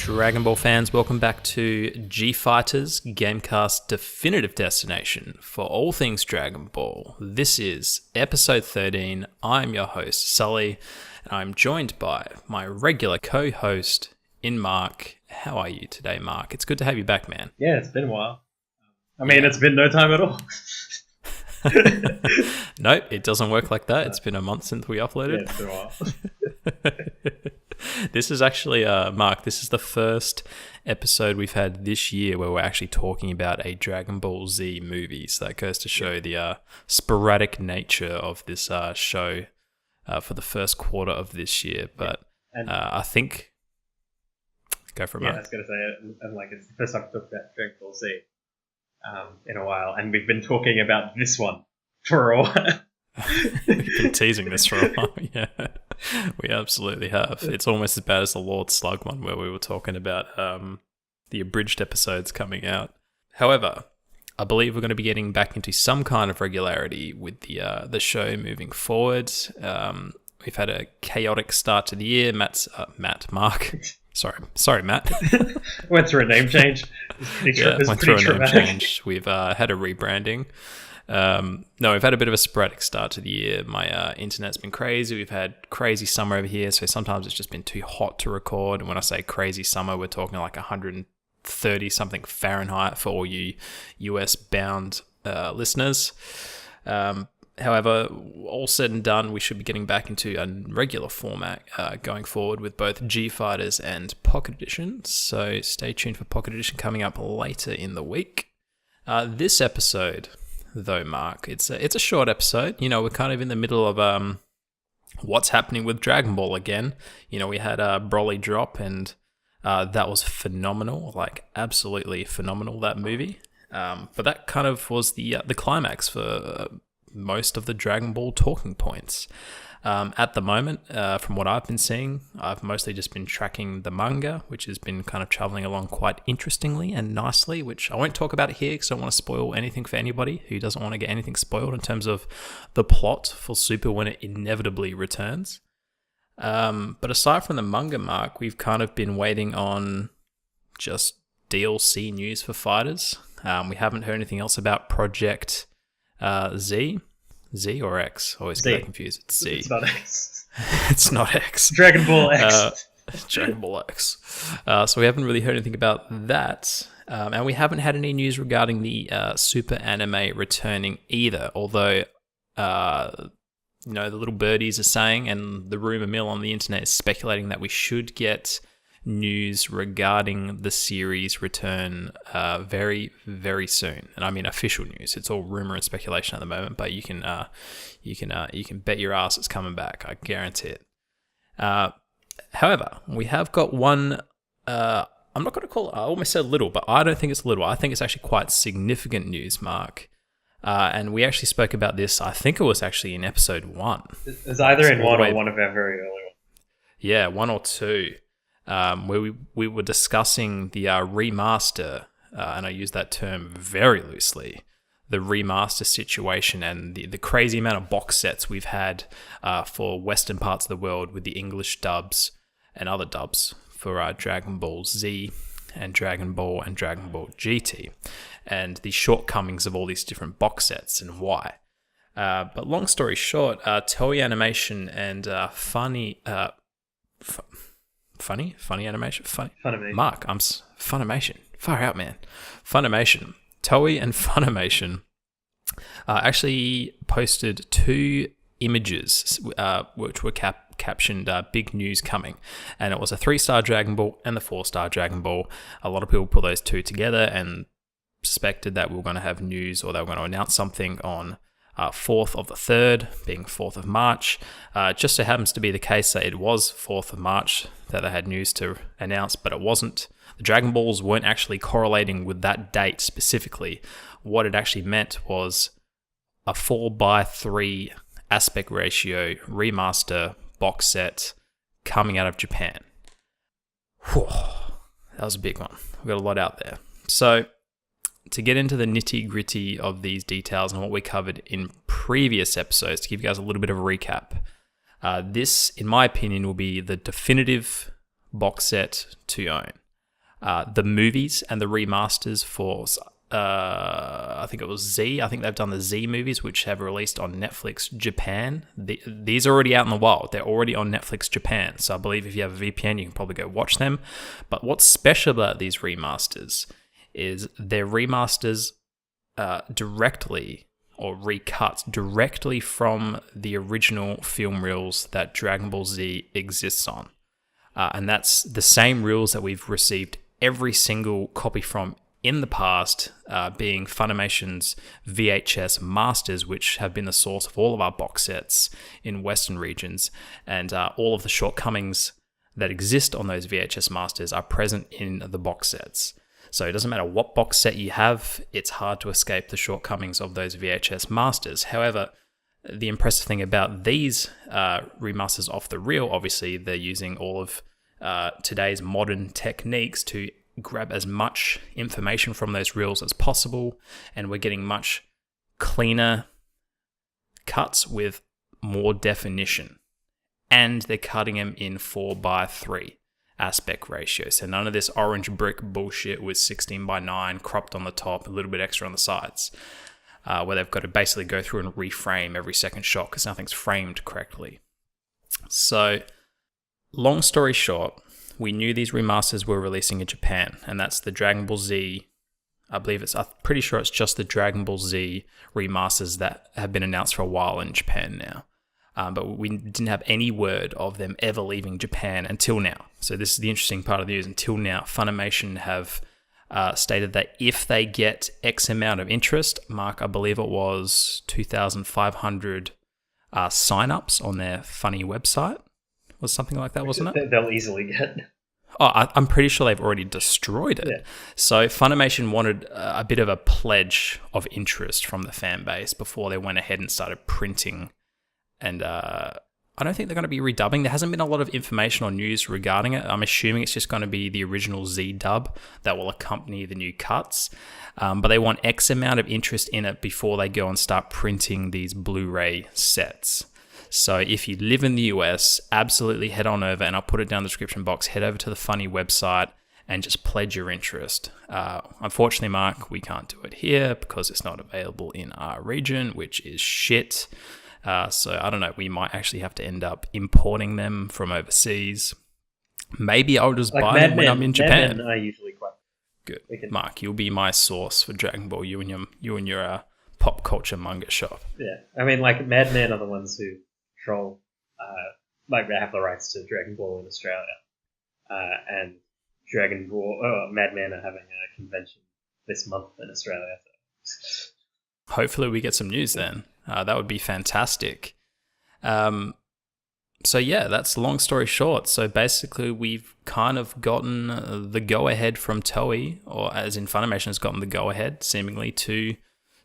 Dragon Ball fans, welcome back to G-Fighterz, GameCast definitive destination for all things Dragon Ball. This is episode 13. I'm your host, Sully, and I'm joined by my regular co-host in Mark. How are you today, Mark? It's good to have you back, man. Yeah, it's been a while. I mean, it's been no time at all. Nope, it doesn't work like that. It's been a month since we uploaded. Yeah, it's been a while. This is actually, Mark, this is the first episode we've had this year where we're actually talking about a Dragon Ball Z movie. So that goes to show the sporadic nature of this show for the first quarter of this year. But I think... Go for it, Mark. Yeah, I was going to say, and like, it's the first time I've talked about Dragon Ball Z in a while, and we've been talking about this one for a while. We've been teasing this for a while, yeah. We absolutely have. It's almost as bad as the Lord Slug one where we were talking about the abridged episodes coming out. However, I believe we're going to be getting back into some kind of regularity with the show moving forward. We've had a chaotic start to the year. Mark. Sorry, Matt. Went through a name change. Went through a name change. We've had a rebranding. No, we've had a bit of a sporadic start to the year. My internet's been crazy. We've had crazy summer over here, so sometimes it's just been too hot to record. And when I say crazy summer, we're talking like 130 something Fahrenheit for all you US bound listeners. However, all said and done, we should be getting back into a regular format going forward with both G-Fighterz and Pocket Edition. So stay tuned for Pocket Edition coming up later in the week. This episode, though, Mark, it's a short episode. You know, we're kind of in the middle of what's happening with Dragon Ball again. You know, we had Broly drop, and that was phenomenal, like absolutely phenomenal, that movie. But that kind of was the climax for most of the Dragon Ball talking points. At the moment, from what I've been seeing, I've mostly just been tracking the manga, which has been kind of traveling along quite interestingly and nicely, which I won't talk about here because I don't want to spoil anything for anybody who doesn't want to get anything spoiled in terms of the plot for Super when it inevitably returns. But aside from the manga, Mark, we've kind of been waiting on just DLC news for Fighters. We haven't heard anything else about Project Z or X? Always get confused. It's Z. It's not X. It's not X. Dragon Ball X. Dragon Ball X. So we haven't really heard anything about that. And we haven't had any news regarding the Super anime returning either. Although, the little birdies are saying, and the rumor mill on the internet is speculating that we should get news regarding the series return very, very soon. And I mean official news. It's all rumor and speculation at the moment, but you can bet your ass it's coming back. I guarantee it. However, we have got one. I'm not going to call it. I almost said little, but I don't think it's little. I think it's actually quite significant news, Mark. And we actually spoke about this. I think it was actually in episode 1. It's either in one or one of our very early ones. Yeah, 1 or 2. Where we were discussing the remaster, and I use that term very loosely, the remaster situation and the crazy amount of box sets we've had for Western parts of the world with the English dubs and other dubs for Dragon Ball Z and Dragon Ball GT, and the shortcomings of all these different box sets and why. But long story short, Toei Animation and Funny animation. Funimation. Mark, Funimation. Far out, man. Funimation. Toei and Funimation actually posted 2 images which were captioned "Big News Coming," and it was a 3-star Dragon Ball and the 4-star Dragon Ball. A lot of people put those 2 together and suspected that we were going to have news, or they were going to announce something on 4th of the 3rd, being 4th of March. Just so happens to be the case that it was 4th of March that they had news to announce, but it wasn't. The Dragon Balls weren't actually correlating with that date specifically. What it actually meant was a 4:3 aspect ratio remaster box set coming out of Japan. Whew, that was a big one. We got a lot out there. So, to get into the nitty-gritty of these details and what we covered in previous episodes, to give you guys a little bit of a recap, this, in my opinion, will be the definitive box set to own. the movies and the remasters for, I think it was Z. I think they've done the Z movies, which have released on Netflix Japan. These are already out in the wild. They're already on Netflix Japan. So I believe if you have a VPN, you can probably go watch them. But what's special about these remasters is they're remasters directly, or recuts directly from the original film reels that Dragon Ball Z exists on. And that's the same reels that we've received every single copy from in the past, being Funimation's VHS masters, which have been the source of all of our box sets in Western regions, and all of the shortcomings that exist on those VHS masters are present in the box sets. So it doesn't matter what box set you have, it's hard to escape the shortcomings of those VHS masters. However, the impressive thing about these remasters off the reel, obviously they're using all of today's modern techniques to grab as much information from those reels as possible, and we're getting much cleaner cuts with more definition, and they're cutting them in 4:3 aspect ratio, so none of this orange brick bullshit with 16:9 cropped on the top, a little bit extra on the sides, where they've got to basically go through and reframe every second shot because nothing's framed correctly. So long story short, we knew these remasters were releasing in Japan, and that's the Dragon Ball Z. I'm pretty sure it's just the Dragon Ball Z remasters that have been announced for a while in Japan now. But we didn't have any word of them ever leaving Japan until now. So this is the interesting part of the news. Until now, Funimation have stated that if they get X amount of interest, Mark, I believe it was 2,500 sign-ups on their Funny website. Was something like that, wasn't it? They'll easily get. Oh, I'm pretty sure they've already destroyed it. Yeah. So Funimation wanted a bit of a pledge of interest from the fan base before they went ahead and started printing. And I don't think they're going to be redubbing. There hasn't been a lot of information or news regarding it. I'm assuming it's just going to be the original Z dub that will accompany the new cuts. But they want X amount of interest in it before they go and start printing these Blu-ray sets. So if you live in the US, absolutely head on over, and I'll put it down in the description box, head over to the Funny website and just pledge your interest. Unfortunately, Mark, we can't do it here because it's not available in our region, which is shit. So I don't know, we might actually have to end up importing them from overseas. Maybe I'll just buy them when I'm in Japan. Mad Men are usually quite good. Mark, you'll be my source for Dragon Ball, you and your pop culture manga shop. Yeah, I mean, like, Mad Men are the ones who control, like, they have the rights to Dragon Ball in Australia, and Mad Men are having a convention this month in Australia. So. Hopefully we get some news then. That would be fantastic. So yeah, that's long story short. So basically we've kind of gotten the go-ahead from Toei, or as in Funimation has gotten the go-ahead, seemingly, to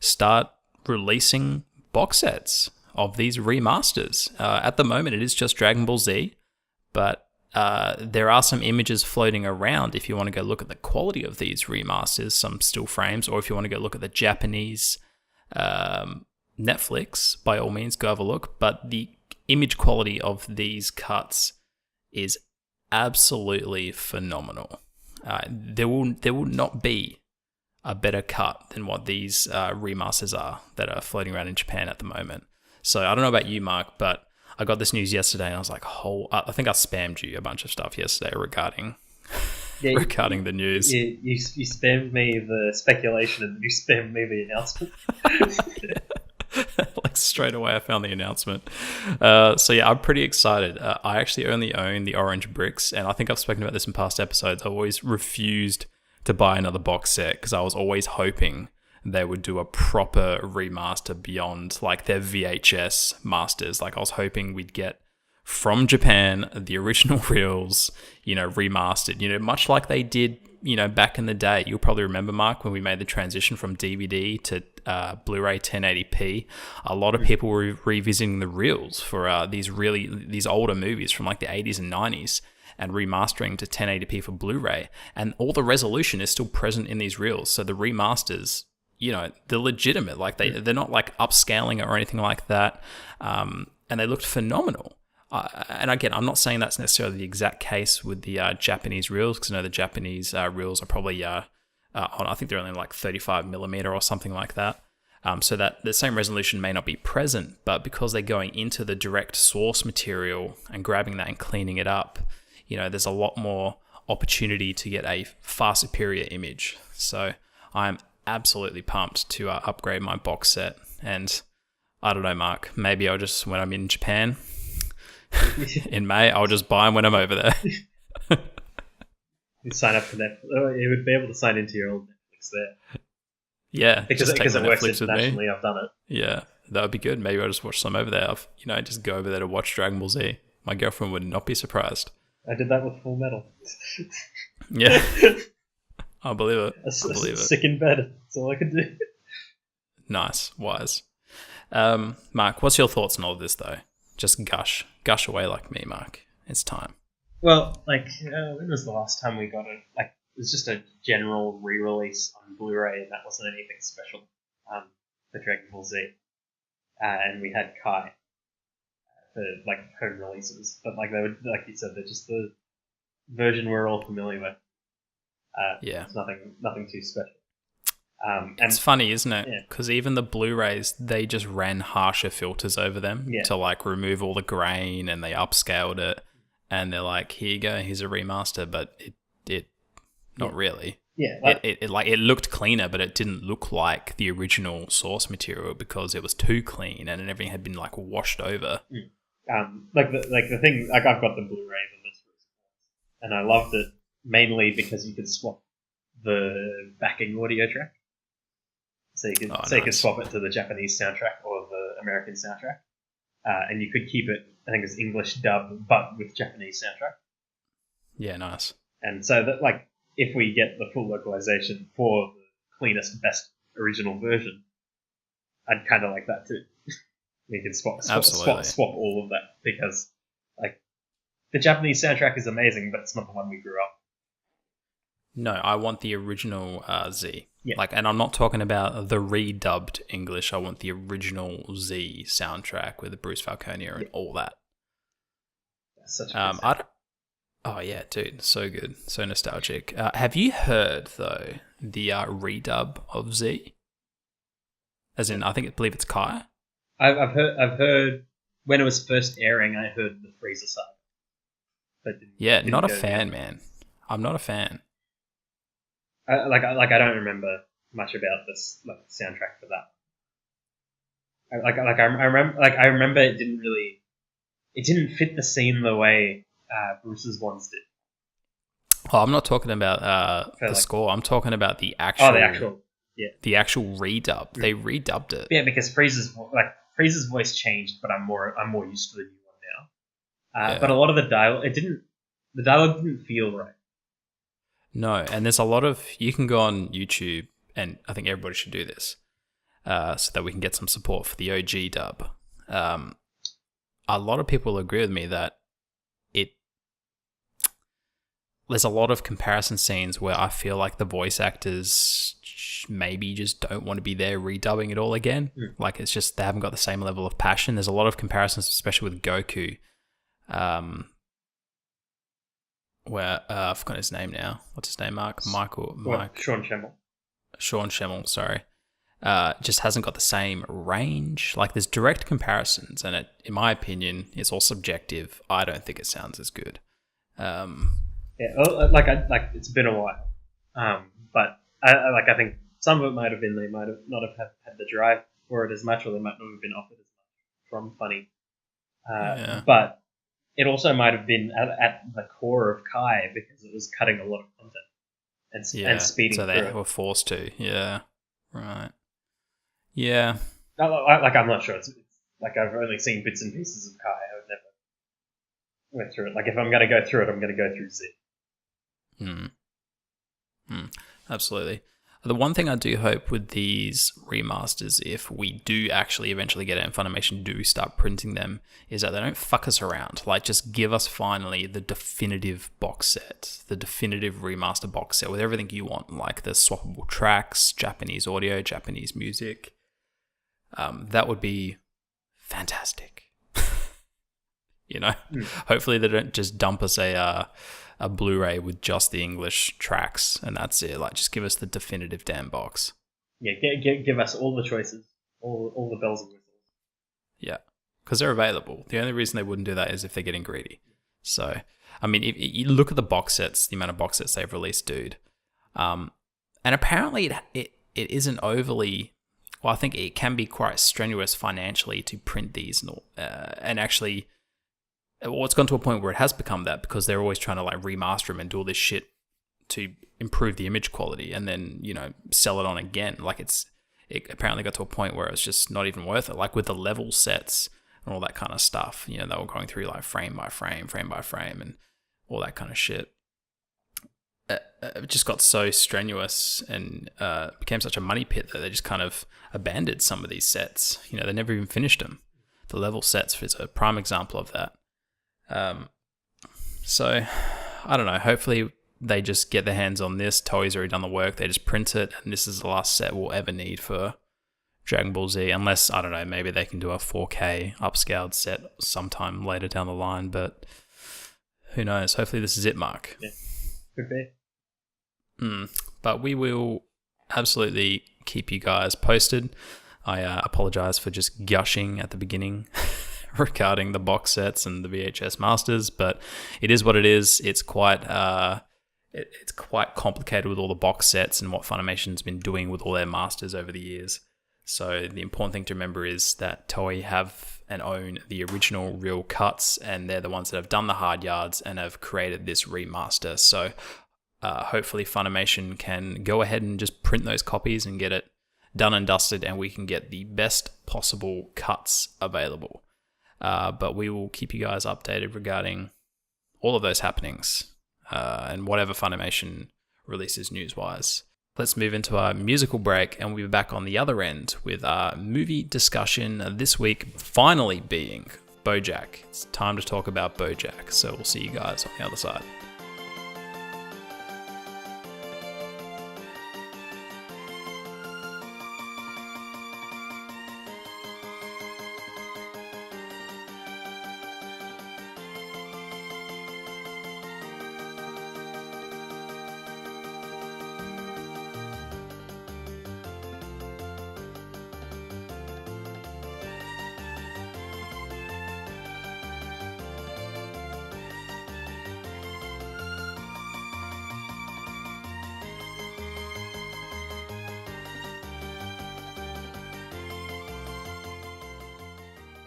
start releasing box sets of these remasters. At the moment, it is just Dragon Ball Z, but there are some images floating around if you want to go look at the quality of these remasters, some still frames, or if you want to go look at the Japanese Netflix, by all means, go have a look. But the image quality of these cuts is absolutely phenomenal. There will not be a better cut than what these remasters are that are floating around in Japan at the moment. So I don't know about you, Mark, but I got this news yesterday and I was like, I think I spammed you a bunch of stuff yesterday regarding the news. You spammed me the speculation and you spammed me the announcement. Like straight away I found the announcement. So yeah, I'm pretty excited. I actually only own the orange bricks, and I think I've spoken about this in past episodes. I always refused to buy another box set because I was always hoping they would do a proper remaster beyond like their VHS masters. Like I was hoping we'd get from Japan the original reels, remastered, much like they did, back in the day. You'll probably remember, Mark, when we made the transition from DVD to Blu-ray 1080p. A lot of people were revisiting the reels for these older movies from like the 80s and 90s and remastering to 1080p for Blu-ray, and all the resolution is still present in these reels. So the remasters, they're legitimate. Like they're not like upscaling it or anything like that. And they looked phenomenal. and again, I'm not saying that's necessarily the exact case with the Japanese reels, because I know the Japanese reels are probably, I think they're only like 35 millimeter or something like that. So that the same resolution may not be present, but because they're going into the direct source material and grabbing that and cleaning it up, there's a lot more opportunity to get a far superior image. So I'm absolutely pumped to upgrade my box set. And I don't know, Mark, maybe I'll just, when I'm in Japan in May, I'll just buy them when I'm over there. You sign up for Netflix. You would be able to sign into your old Netflix there. Yeah, because it works internationally. I've done it. Yeah, that would be good. Maybe I'll just watch some over there. Just go over there to watch Dragon Ball Z. My girlfriend would not be surprised. I did that with Full Metal. Yeah, I believe it. I believe it. Sick in bed. That's all I could do. Nice, wise. Mark, what's your thoughts on all of this, though? Just gush away like me, Mark. It's time. Well, when was the last time we got it? It was just a general re-release on Blu-ray, and that wasn't anything special for Dragon Ball Z. And we had Kai for home releases, but they would, like you said, they're just the version we're all familiar with. Yeah, it's nothing too special. It's funny, isn't it? Because even the Blu-rays, they just ran harsher filters over them to remove all the grain, and they upscaled it, and they're like, "Here you go, here's a remaster," but it not really. Yeah, it looked cleaner, but it didn't look like the original source material because it was too clean, and everything had been washed over. The thing, I've got the Blu-ray on this, and I loved it mainly because you could swap the backing audio track. So you could swap it to the Japanese soundtrack or the American soundtrack, and you could keep it. I think it's English dub, but with Japanese soundtrack. Yeah, nice. And so that if we get the full localization for the cleanest, best original version, I'd kind of like that too. We can swap all of that, because the Japanese soundtrack is amazing, but it's not the one we grew up. No, I want the original Z. Yeah. And I'm not talking about the redubbed English. I want the original Z soundtrack with the Bruce Falconer and all that. That's such a good Oh yeah, dude, so good, so nostalgic. Have you heard though the redub of Z? As in, I believe it's Kai. I've heard when it was first airing. I heard the Frieza side, but not a fan, man. I'm not a fan. I don't remember much about this soundtrack for that. I remember it didn't fit the scene the way Bruce's ones did. Oh, I'm not talking about the score. I'm talking about the actual. The actual redub. They redubbed it. Yeah, because Frieza's voice changed, but I'm more used to the new one now. But a lot of the dialogue didn't feel right. No, and there's a lot of, you can go on YouTube, and I think everybody should do this, so that we can get some support for the OG dub. A lot of people agree with me that there's a lot of comparison scenes where I feel like the voice actors maybe just don't want to be there redubbing it all again. It's just, they haven't got the same level of passion. There's a lot of comparisons, especially with Goku, where I've forgotten his name now. What's his name, Mark? Sean Schemmel. Sean Schemmel, sorry. Just hasn't got the same range. There's direct comparisons, and in my opinion, it's all subjective. I don't think it sounds as good. It's been a while, but I think some of it might have been they might have not have had the drive for it as much, or they might not have been offered as much from Funny. But it also might have been at the core of Kai, because it was cutting a lot of content and speeding through it. So they were forced to. Yeah, right. Yeah. I'm not sure. It's I've only seen bits and pieces of Kai. I've never went through it. If I'm going to go through it, I'm going to go through Z. Absolutely. The one thing I do hope with these remasters, if we do actually eventually get it and Funimation do start printing them, is that they don't fuck us around. Just give us finally the definitive box set, the definitive remaster box set with everything you want, the swappable tracks, Japanese audio, Japanese music. That would be fantastic. You know, hopefully they don't just dump us a Blu-ray with just the English tracks and that's it. Like, just give us the definitive damn box. Yeah, give us all the choices, all the bells and whistles. Yeah, because they're available. The only reason they wouldn't do that is if they're getting greedy. So, I mean, if you look at the box sets, the amount of box sets they've released, dude, and apparently it isn't overly. Well, I think it can be quite strenuous financially to print these, and actually, well, it's gone to a point where it has become that because they're always trying to like remaster them and do all this shit to improve the image quality and then, you know, sell it on again. Like it apparently got to a point where it's just not even worth it. Like with the level sets and all that kind of stuff, you know, they were going through like frame by frame and all that kind of shit. It just got so strenuous and became such a money pit that they just kind of abandoned some of these sets. You know, they never even finished them. The level sets is a prime example of that. So, I don't know. Hopefully they just get their hands on this. Toei's already done the work. They just print it, and this is the last set we'll ever need for Dragon Ball Z. Unless, I don't know, maybe they can do a 4K upscaled set sometime later down the line. But who knows? Hopefully this is it, Mark. Yeah, could be. But we will absolutely keep you guys posted. I apologize for just gushing at the beginning regarding the box sets and the VHS masters, but it is what it is. It's quite complicated with all the box sets and what Funimation's been doing with all their masters over the years. So the important thing to remember is that Toei have and own the original real cuts, and they're the ones that have done the hard yards and have created this remaster. So hopefully Funimation can go ahead and just print those copies and get it done and dusted, and we can get the best possible cuts available. But we will keep you guys updated regarding all of those happenings and whatever Funimation releases news-wise. Let's move into our musical break, and we'll be back on the other end with our movie discussion this week finally being BoJack. It's time to talk about BoJack, so we'll see you guys on the other side.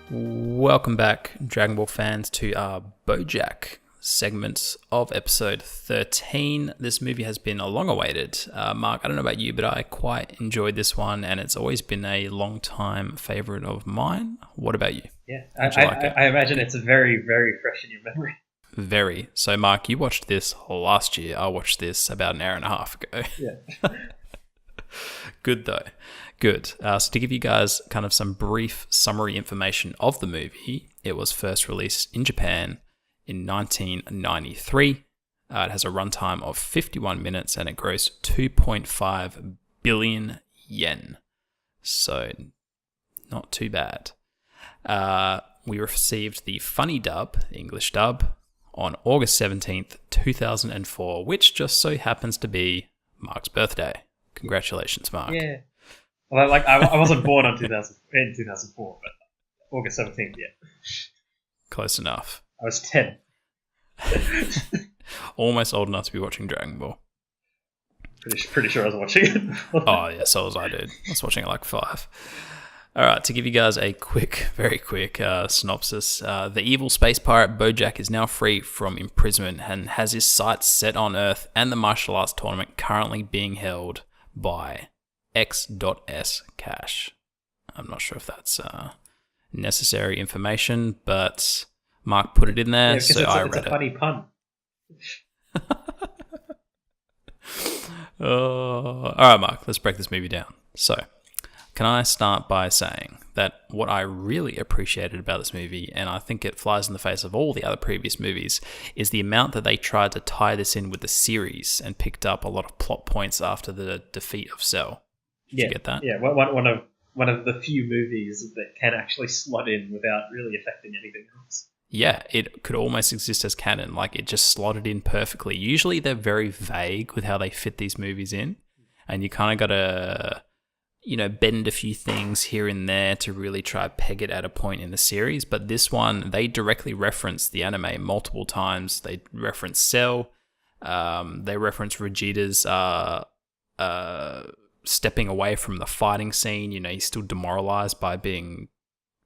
Welcome back, Dragon Ball fans, to our BoJack segment of episode 13. This movie has been long awaited. Mark, I don't know about you, but I quite enjoyed this one, and it's always been a long-time favorite of mine. What about you? Yeah, I imagine it's very, very fresh in your memory. Very. So, Mark, you watched this last year. I watched this about an hour and a half ago. Yeah. Good, though. Good. So to give you guys kind of some brief summary information of the movie, it was first released in Japan in 1993. It has a runtime of 51 minutes and it grossed 2.5 billion yen. So not too bad. We received the funny dub, English dub, on August 17th, 2004, which just so happens to be Mark's birthday. Congratulations, Mark. Yeah. Well, like I wasn't born in 2004, but August 17th, yeah. Close enough. I was 10. Almost old enough to be watching Dragon Ball. Pretty sure I was watching it. Oh, yeah, so was I, dude. I was watching it like 5. All right, to give you guys a very quick synopsis, the evil space pirate BoJack is now free from imprisonment and has his sights set on Earth and the martial arts tournament currently being held by X.S Cash. I'm not sure if that's necessary information, but Mark put it in there, yeah, so I read it. It's a funny pun. All right, Mark, let's break this movie down. So, can I start by saying that what I really appreciated about this movie, and I think it flies in the face of all the other previous movies, is the amount that they tried to tie this in with the series and picked up a lot of plot points after the defeat of Cell. Did you get that? Yeah, one of the few movies that can actually slot in without really affecting anything else. yeah, it could almost exist as canon. Like, it just slotted in perfectly. Usually they're very vague with how they fit these movies in, and you kind of got to, bend a few things here and there to really try to peg it at a point in the series. But this one, they directly reference the anime multiple times. They reference Cell. They reference Vegeta's stepping away from the fighting scene. He's still demoralized by being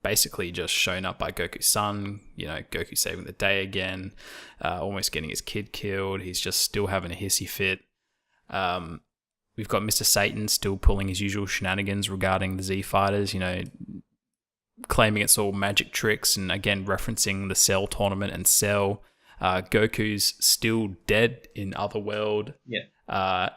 basically just shown up by Goku's son. Goku saving the day again, almost getting his kid killed. He's just still having a hissy fit. We've got Mr. Satan still pulling his usual shenanigans regarding the Z-Fighters, claiming it's all magic tricks, and again referencing the Cell tournament and Cell. Goku's still dead in Otherworld. Yeah.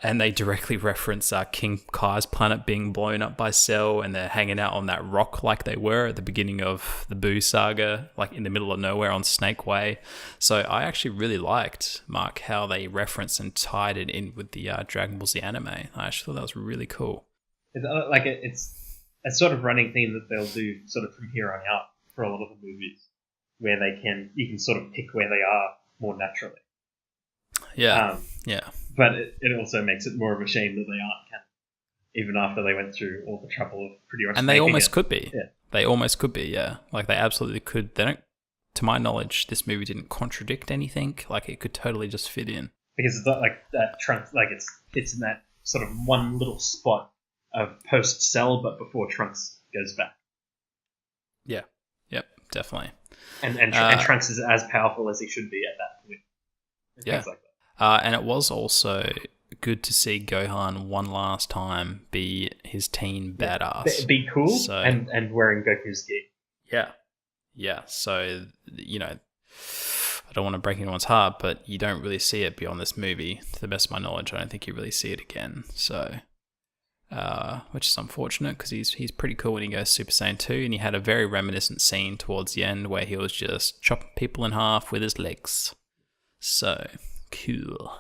And they directly reference King Kai's planet being blown up by Cell, and they're hanging out on that rock like they were at the beginning of the Boo saga, like in the middle of nowhere on Snake Way. So I actually really liked, Mark, how they referenced and tied it in with the Dragon Ball Z anime. I actually thought that was really cool. It's a sort of running theme that they'll do sort of from here on out for a lot of the movies, where you can sort of pick where they are more naturally. Yeah, yeah. But it also makes it more of a shame that they aren't canon, even after they went through all the trouble of pretty much. And they almost could be. Yeah. They almost could be. Yeah, like they absolutely could. They don't. To my knowledge, this movie didn't contradict anything. Like, it could totally just fit in. Because it's not like that Trunks. Like, it's in that sort of one little spot of post Cell, but before Trunks goes back. Yeah. Yep. Definitely. And Trunks is as powerful as he should be at that point. And yeah. things like that. And it was also good to see Gohan one last time be his teen badass. Be cool and wearing Goku's gear. Yeah. Yeah. So, I don't want to break anyone's heart, but you don't really see it beyond this movie. To the best of my knowledge, I don't think you really see it again. So, which is unfortunate, because he's pretty cool when he goes Super Saiyan 2, and he had a very reminiscent scene towards the end where he was just chopping people in half with his legs. So cool.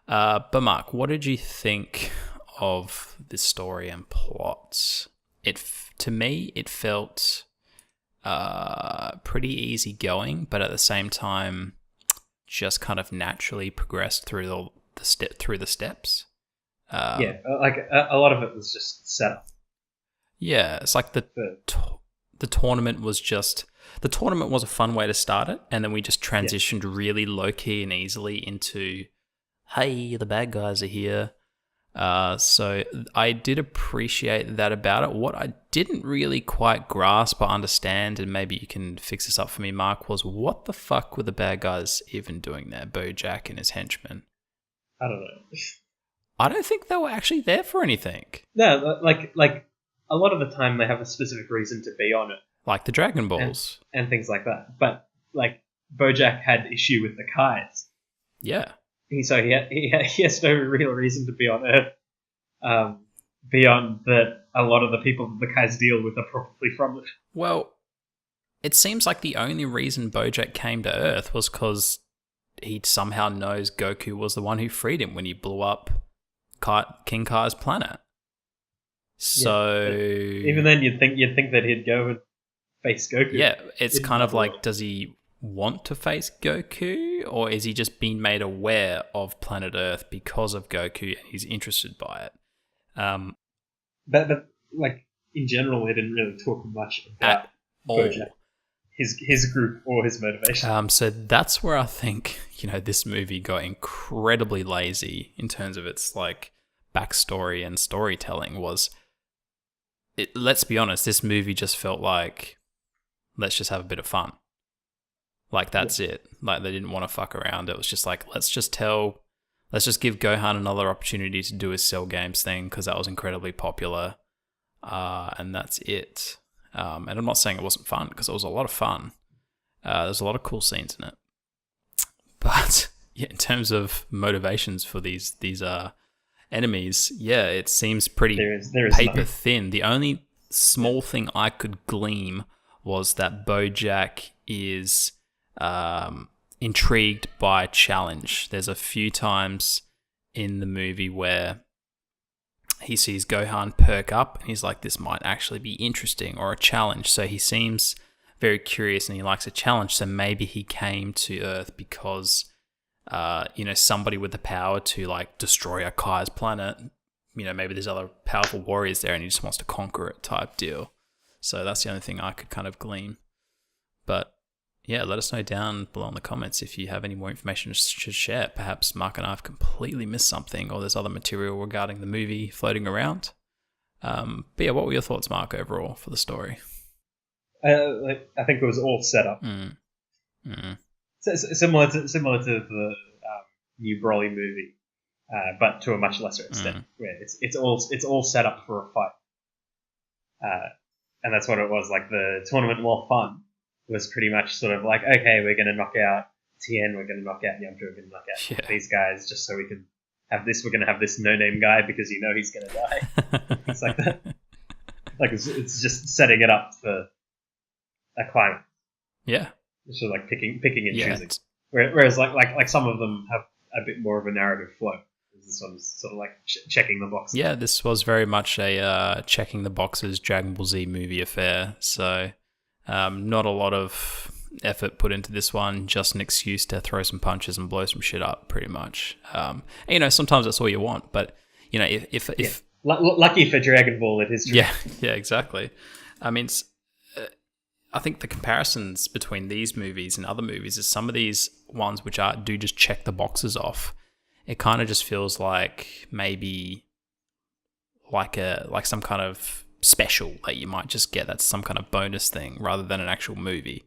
But Mark, what did you think of this story and plot? To me, it felt pretty easygoing, but at the same time, just kind of naturally progressed through the steps. Like a lot of it was just set up. Yeah, it's like the tournament was just... The tournament was a fun way to start it, and then we just transitioned really low-key and easily into, hey, the bad guys are here. So I did appreciate that about it. What I didn't really quite grasp or understand, and maybe you can fix this up for me, Mark, was what the fuck were the bad guys even doing there, Bojack and his henchmen? I don't know. I don't think they were actually there for anything. No, like a lot of the time they have a specific reason to be on it. Like the Dragon Balls. And things like that. But, like, Bojack had issue with the Kais. Yeah. So he has no real reason to be on Earth, beyond that a lot of the people that the Kais deal with are probably from it. Well, it seems like the only reason Bojack came to Earth was because he somehow knows Goku was the one who freed him when he blew up King Kai's planet. So... Yeah, even then, you'd think that he'd go and face Goku. Yeah, it's kind of like, does he want to face Goku, or is he just being made aware of planet Earth because of Goku and he's interested by it? But like, in general, they didn't really talk much about Bojack, his group, or his motivation. So that's where I think, this movie got incredibly lazy in terms of its, like, backstory and storytelling. Let's be honest, this movie just felt like, let's just have a bit of fun. Like, that's it. Like, they didn't want to fuck around. It was just like, let's just give Gohan another opportunity to do his Cell Games thing, because that was incredibly popular. And that's it. And I'm not saying it wasn't fun, because it was a lot of fun. There's a lot of cool scenes in it. But yeah, in terms of motivations for these enemies, yeah, it seems pretty paper thin. The only small thing I could glean was that Bojack is intrigued by challenge. There's a few times in the movie where he sees Gohan perk up and he's like, this might actually be interesting, or a challenge. So he seems very curious and he likes a challenge. So maybe he came to Earth because, somebody with the power to like destroy Akai's planet. Maybe there's other powerful warriors there and he just wants to conquer it type deal. So that's the only thing I could kind of glean. But yeah, let us know down below in the comments if you have any more information to share. Perhaps Mark and I have completely missed something or there's other material regarding the movie floating around. But yeah, what were your thoughts, Mark, overall for the story? I think it was all set up. Similar to the new Broly movie, but to a much lesser extent, where it's all set up for a fight. And that's what it was. Like the tournament, while fun, was pretty much sort of like, okay, we're going to knock out Tien, we're going to knock out Yamcha, we're going to knock out these guys just so we can have this. We're going to have this no-name guy because he's going to die. It's like that. Like it's just setting it up for a climax. Yeah. It's just like picking and choosing. Whereas like some of them have a bit more of a narrative flow. This one's sort of like checking the boxes. Yeah, this was very much a checking the boxes Dragon Ball Z movie affair. So not a lot of effort put into this one, just an excuse to throw some punches and blow some shit up, pretty much. Sometimes that's all you want, but if lucky for Dragon Ball, it is true. Yeah, exactly. I mean, I think the comparisons between these movies and other movies is some of these ones which do just check the boxes off. It kind of just feels like maybe like some kind of special that you might just get. That's some kind of bonus thing rather than an actual movie.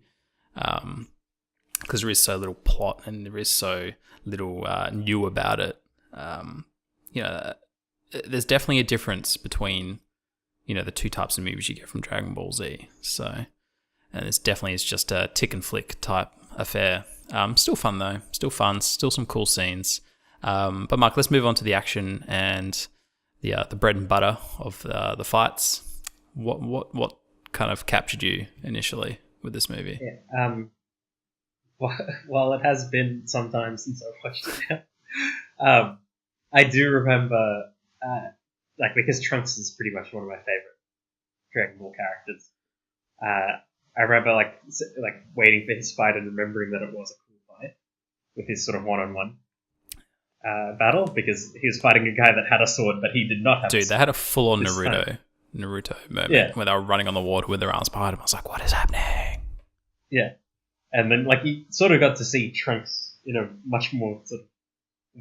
Because there is so little plot and there is so little new about it. There's definitely a difference between, the two types of movies you get from Dragon Ball Z. So, and it's definitely is just a tick and flick type affair. Still fun though. Still fun. Still some cool scenes. But Mark, let's move on to the action and the bread and butter of the fights. What kind of captured you initially with this movie? Yeah. Well, it has been some time since I've watched it now. I do remember, because Trunks is pretty much one of my favorite Dragon Ball characters. I remember like waiting for his fight and remembering that it was a cool fight with his sort of one-on-one battle, because he was fighting a guy that had a sword, but he did not have a sword. They had a full-on Naruto moment where they were running on the water with their arms behind him. I was like, what is happening? Yeah. And then you sort of got to see Trunks in a much more sort of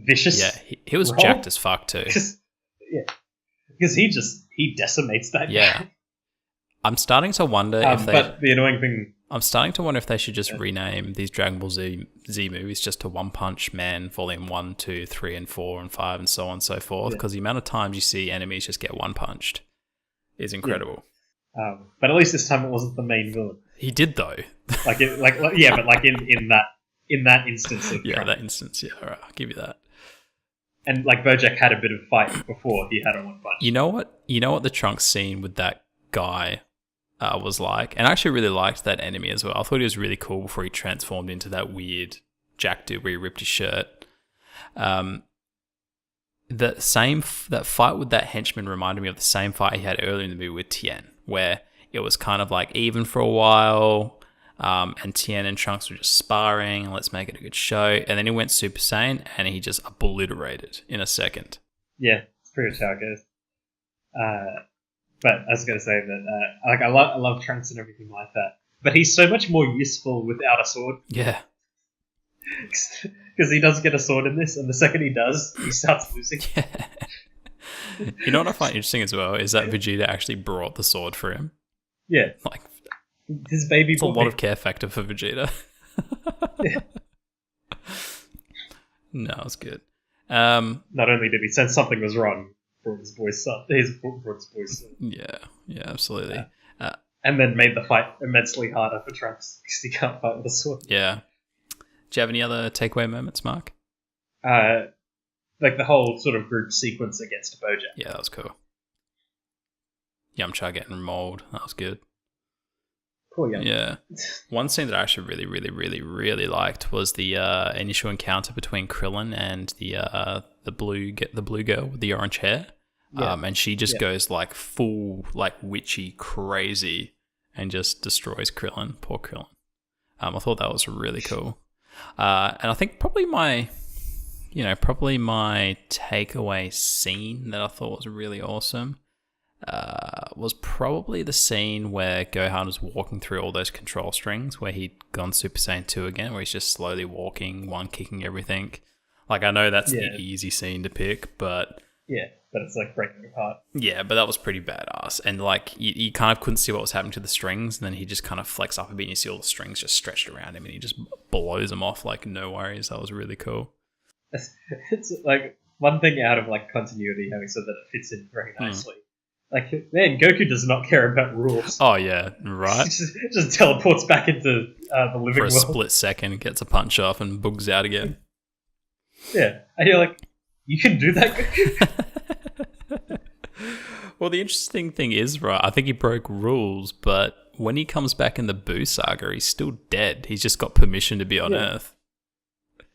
vicious he was role. Jacked as fuck too. Because he decimates that guy. I'm starting to wonder if they... But the annoying thing... I'm starting to wonder if they should just rename these Dragon Ball Z movies just to One Punch Man Volume 1, 2, 3, and 4, and 5, and so on and so forth, because the amount of times you see enemies just get one-punched is incredible. Yeah. But at least this time it wasn't the main villain. He did, though. But in that instance of Trunks. That instance, alright, I'll give you that. And Bojack had a bit of fight before he had a one-punch. You know what the Trunks scene with that guy was like, and I actually really liked that enemy as well. I thought he was really cool before he transformed into that weird Jack dude where he ripped his shirt. That fight with that henchman reminded me of the same fight he had earlier in the movie with Tien, where it was kind of like even for a while, and Tien and Trunks were just sparring, let's make it a good show, and then he went Super Saiyan and he just obliterated in a second. Yeah, it's pretty much how it goes. But I was going to say that I love Trunks and everything like that, but he's so much more useful without a sword. Yeah. Because he does get a sword in this, and the second he does, he starts losing. Yeah. You know what I find interesting as well is that Vegeta actually brought the sword for him. Yeah. His baby boy. It's a lot of care factor for Vegeta. Yeah. No, it's good. Not only did he sense something was wrong, brought his boy's son. Yeah, absolutely. And then made the fight immensely harder for Trunks because he can't fight with a sword. Yeah. Do you have any other takeaway moments, Mark? The whole sort of group sequence against Bojack. Yeah, that was cool. Yamcha getting mauled. That was good. Cool, Yamcha. Yeah. One scene that I actually really, really, really, really liked was the initial encounter between Krillin and the blue girl with the orange hair. Yeah. And she just goes full witchy crazy and just destroys Krillin. Poor Krillin. I thought that was really cool. And I think probably my takeaway scene that I thought was really awesome was probably the scene where Gohan was walking through all those control strings, where he'd gone Super Saiyan 2 again, where he's just slowly walking, one kicking everything. Like, I know that's the easy scene to pick, but... Yeah, but it's like breaking apart. Yeah, but that was pretty badass. And like, you kind of couldn't see what was happening to the strings, and then he just kind of flex up a bit, and you see all the strings just stretched around him, and he just blows them off like no worries. That was really cool. It's like one thing out of like continuity, having said that, it fits in very nicely. Like, man, Goku does not care about rules. Oh yeah, right. He just teleports back into the living world for a split second, gets a punch off, and boogs out again. Yeah, and you're like, you can do that, Goku? Well, the interesting thing is, right, I think he broke rules, but when he comes back in the Boo saga, he's still dead. He's just got permission to be on Earth.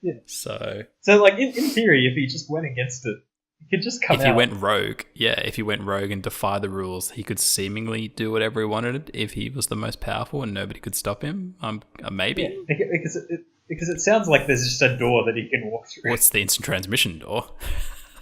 Yeah. So like, in theory, if he just went against it, he could just come out. If he went rogue and defied the rules, he could seemingly do whatever he wanted if he was the most powerful and nobody could stop him. Maybe. Yeah, because it sounds like there's just a door that he can walk through. What's the instant transmission door?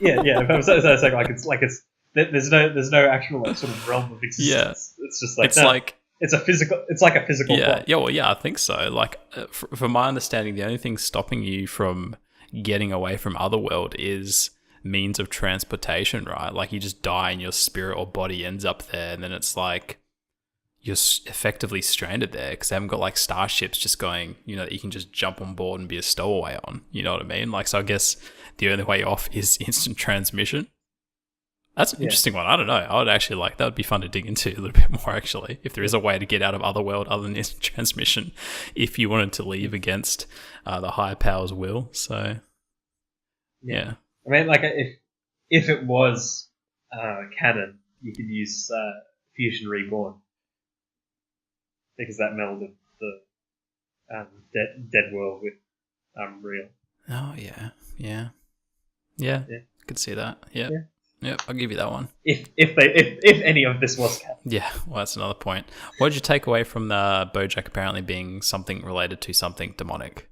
Yeah. But so it's there's no actual like sort of realm of existence. Yeah. It's just like it's a physical. It's like a physical. Yeah. I think so. Like, from my understanding, the only thing stopping you from getting away from Otherworld is means of transportation, right? Like, you just die and your spirit or body ends up there, and then it's like you're effectively stranded there because they haven't got like starships just going, that you can just jump on board and be a stowaway on. You know what I mean? Like, so I guess the only way off is instant transmission. That's an interesting one. I don't know. I would actually that would be fun to dig into a little bit more, actually, if there is a way to get out of Otherworld other than instant transmission if you wanted to leave against the higher power's will. So, yeah. I mean, like, if it was canon, you could use Fusion Reborn, because that melded the dead world with real. Oh, yeah. I could see that. Yeah. Yep, I'll give you that one. If any of this was canon. Yeah, well, that's another point. What did you take away from the Bojack apparently being something related to something demonic?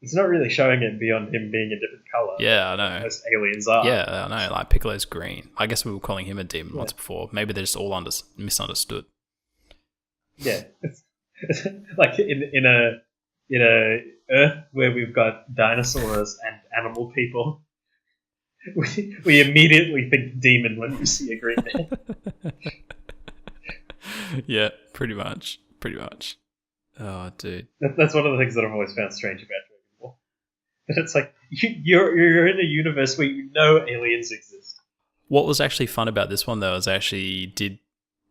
It's not really showing it beyond him being a different color. Yeah, I know. Most aliens are. Yeah, I know. Like, Piccolo's green. I guess we were calling him a demon once before. Maybe they're just all misunderstood. Yeah, it's like in a Earth where we've got dinosaurs and animal people. We immediately think demon when we see a green man. Yeah, pretty much. Oh, dude. That's one of the things that I've always found strange about Dragon Ball. That it's like, you're in a universe where you know aliens exist. What was actually fun about this one, though, is I actually did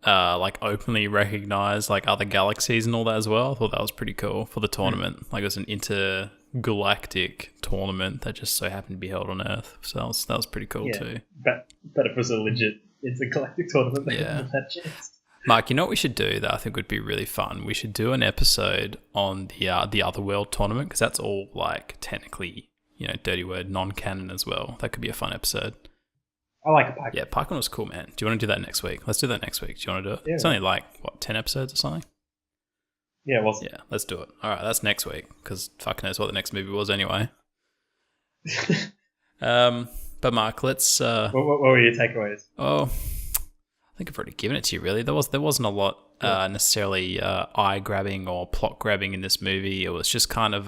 openly recognize like other galaxies and all that as well. I thought that was pretty cool for the tournament. Like, it was an intergalactic tournament that just so happened to be held on Earth. So that was pretty cool too. But if it was a legit intergalactic tournament, they wouldn't have that chance. Mark, you know what we should do that I think would be really fun? We should do an episode on the Otherworld tournament, because that's all like technically, dirty word, non-canon as well. That could be a fun episode. I like Pike. Yeah, Pike was cool, man. Do you want to do that next week? Let's do that next week. Do you want to do it? Yeah. It's only 10 episodes or something? Yeah, it was. Yeah, let's do it. All right, that's next week, because fuck knows what the next movie was anyway. But Mark, let's... What were your takeaways? Oh, I think I've already given it to you, really. There wasn't a lot necessarily eye-grabbing or plot-grabbing in this movie. It was just kind of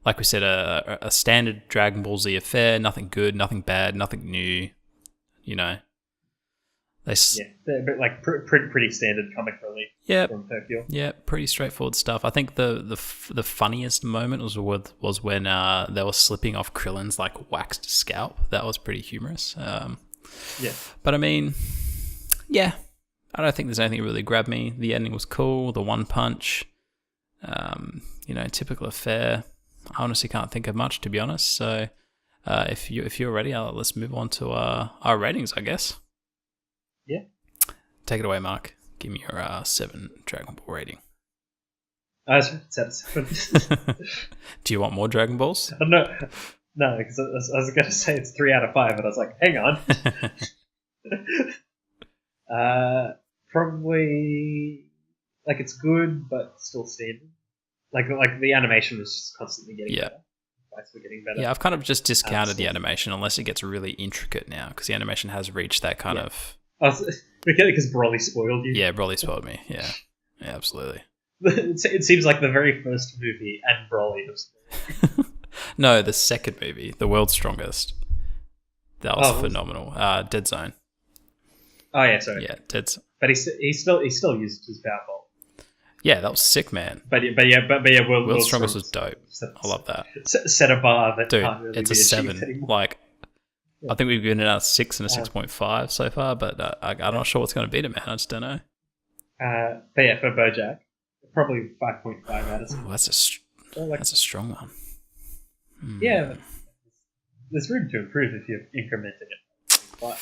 like we said, a standard Dragon Ball Z affair. Nothing good, nothing bad, nothing new. But like pretty standard comic relief. Yeah, from Tokyo. Yeah, pretty straightforward stuff. I think the funniest moment was when they were slipping off Krillin's like waxed scalp. That was pretty humorous. But I mean, yeah, I don't think there's anything that really grabbed me. The ending was cool. The one punch, typical affair. I honestly can't think of much, to be honest. So. If you're ready, let's move on to our ratings, I guess. Yeah. Take it away, Mark. Give me your 7 Dragon Ball rating. I was at 7. Do you want more Dragon Balls? No, because I was going to say it's 3 out of 5, but I was like, hang on. Probably like it's good, but still standard. Like the animation is just constantly getting better. Fights were getting better. Yeah, I've kind of just discounted the animation unless it gets really intricate now, because the animation has reached that kind of... Because Broly spoiled you. Yeah, Broly spoiled me. Yeah, absolutely. It seems like the very first movie and Broly have spoiled. No, the second movie, The World's Strongest. That was phenomenal. Dead Zone. Oh yeah, sorry. Yeah, Dead Zone. But he still used his power bolt. Yeah, that was sick, man. But World's Strongest was dope. I love that. Set a bar that dude, can't really it's be a 7. anymore. Like, I think we've given it a 6 and a 6.5 so far, but I'm not sure what's going to beat it, man. I just don't know. But yeah, for BoJack, probably 5.5 out of 10. That's a strong one. Yeah, there's room to improve if you're incrementing it.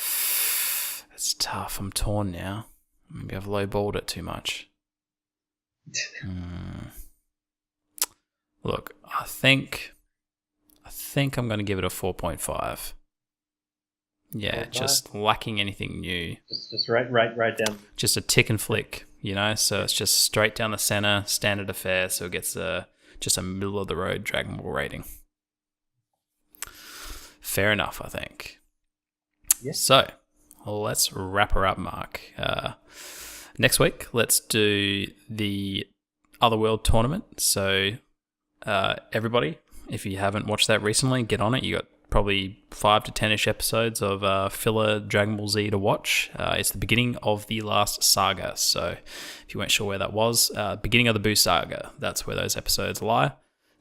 It's tough. I'm torn now. Maybe I've lowballed it too much. Look, I think I'm going to give it a 4.5. Yeah, 4.5? Just lacking anything new. Just right down. Just a tick and flick, so it's just straight down the center, standard affair, so it gets just a middle of the road Dragon Ball rating. Fair enough, I think. Yeah. So, let's wrap her up, Mark. Next week, let's do the Otherworld tournament. So, everybody, if you haven't watched that recently, get on it. You got probably 5 to 10-ish episodes of filler Dragon Ball Z to watch. It's the beginning of the last saga. So, if you weren't sure where that was, beginning of the Buu saga. That's where those episodes lie.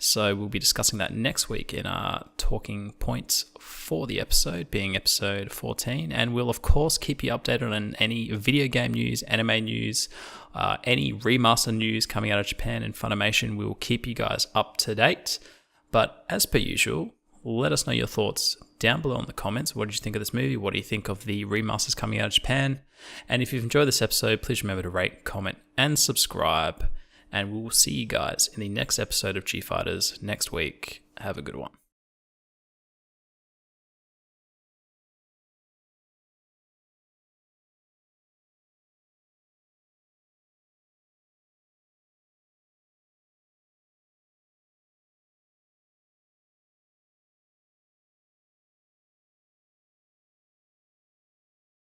So we'll be discussing that next week in our talking points for the episode, being episode 14. And we'll, of course, keep you updated on any video game news, anime news, any remaster news coming out of Japan and Funimation. We will keep you guys up to date. But as per usual, let us know your thoughts down below in the comments. What did you think of this movie? What do you think of the remasters coming out of Japan? And if you've enjoyed this episode, please remember to rate, comment, and subscribe. And we will see you guys in the next episode of G-Fighterz next week. Have a good one.